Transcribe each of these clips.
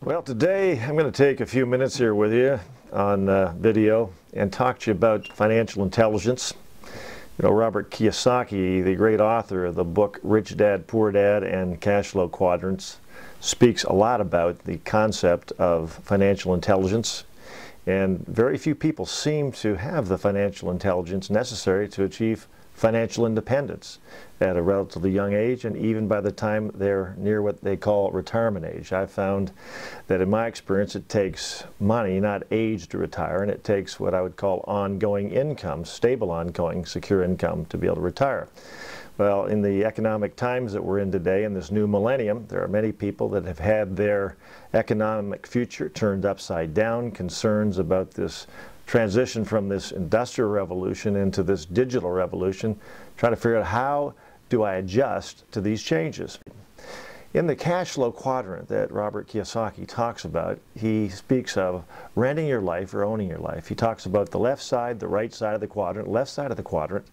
Well, today I'm going to take a few minutes here with you on video and talk to you about financial intelligence. You know, Robert Kiyosaki, the great author of the book Rich Dad, Poor Dad and Cash Flow Quadrants, speaks a lot about the concept of financial intelligence. And very few people seem to have the financial intelligence necessary to achieve financial independence at a relatively young age, and even by the time they're near what they call retirement age. I've found that in my experience it takes money, not age, to retire, and it takes what I would call ongoing income, stable ongoing secure income, to be able to retire. Well, in the economic times that we're in today, in this new millennium, there are many people that have had their economic future turned upside down, concerns about this transition from this industrial revolution into this digital revolution, trying to figure out how do I adjust to these changes. In the cash flow quadrant that Robert Kiyosaki talks about, he speaks of renting your life or owning your life. He talks about the left side, the right side of the quadrant. Left side of the quadrant,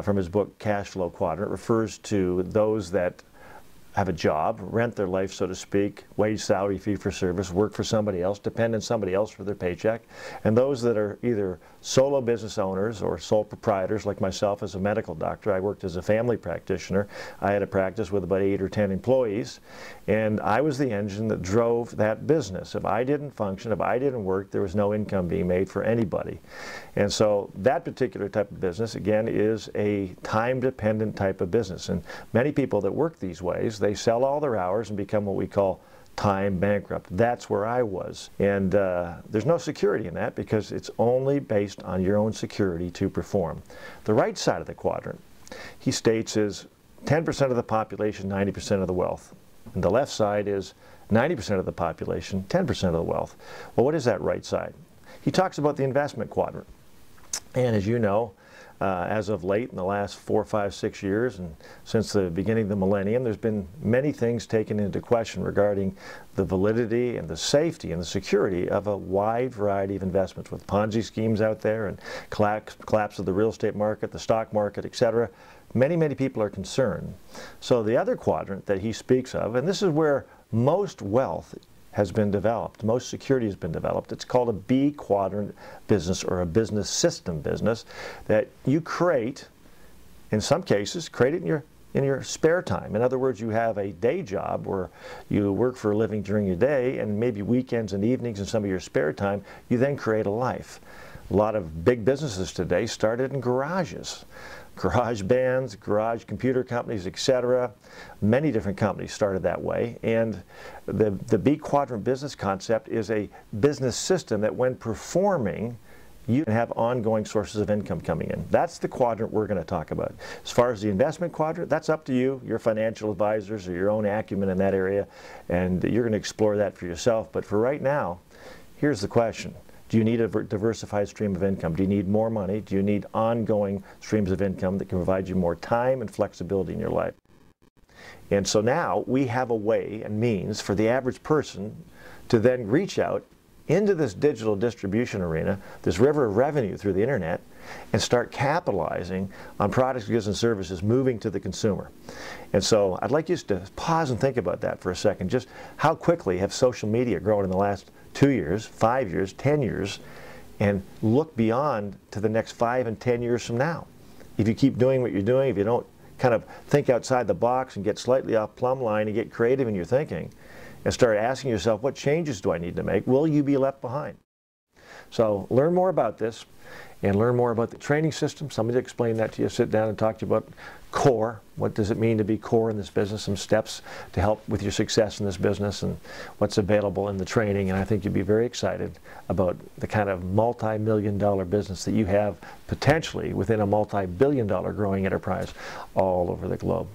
from his book Cash Flow Quadrant, refers to those that have a job, rent their life, so to speak, wage, salary, fee for service, work for somebody else, depend on somebody else for their paycheck, and those that are either solo business owners or sole proprietors, like myself as a medical doctor. I worked as a family practitioner. I had a practice with about 8 or 10 employees, and I was the engine that drove that business. If I didn't function, if I didn't work, there was no income being made for anybody. And so that particular type of business, again, is a time-dependent type of business. And many people that work these ways, they sell all their hours and become what we call time bankrupt. That's where I was. And there's no security in that, because it's only based on your own security to perform. The right side of the quadrant, he states, is 10% of the population, 90% of the wealth. And the left side is 90% of the population, 10% of the wealth. Well, what is that right side? He talks about the investment quadrant. And as you know, as of late, in the last 4, 5, 6 years, and since the beginning of the millennium, there's been many things taken into question regarding the validity and the safety and the security of a wide variety of investments, with Ponzi schemes out there and collapse of the real estate market, the stock market, etc. Many, many people are concerned. So the other quadrant that he speaks of, and this is where most wealth has been developed, most security has been developed. It's called a B quadrant business, or a business system business, that you create, in some cases, create it in your spare time. In other words, you have a day job where you work for a living during your day, and maybe weekends and evenings and some of your spare time, you then create a life. A lot of big businesses today started in garages. Garage bands, garage computer companies, etc. Many different companies started that way. And the B quadrant business concept is a business system that, when performing, you can have ongoing sources of income coming in. That's the quadrant we're going to talk about. As far as the investment quadrant, that's up to you, your financial advisors, or your own acumen in that area, and you're going to explore that for yourself. But for right now, here's the question. Do you need a diversified stream of income? Do you need more money? Do you need ongoing streams of income that can provide you more time and flexibility in your life? And so now we have a way and means for the average person to then reach out into this digital distribution arena, this river of revenue through the internet, and start capitalizing on products, goods, and services moving to the consumer. And so I'd like you to pause and think about that for a second. Just how quickly have social media grown in the last 2 years, 5 years, 10 years, and look beyond to the next 5 and 10 years from now. If you keep doing what you're doing, if you don't kind of think outside the box and get slightly off plumb line and get creative in your thinking, and start asking yourself, what changes do I need to make? Will you be left behind? So learn more about this, and learn more about the training system. Somebody explain that to you. Sit down and talk to you about core. What does it mean to be core in this business? Some steps to help with your success in this business, and what's available in the training. And I think you'd be very excited about the kind of multi-million-dollar business that you have potentially within a multi-billion-dollar growing enterprise all over the globe.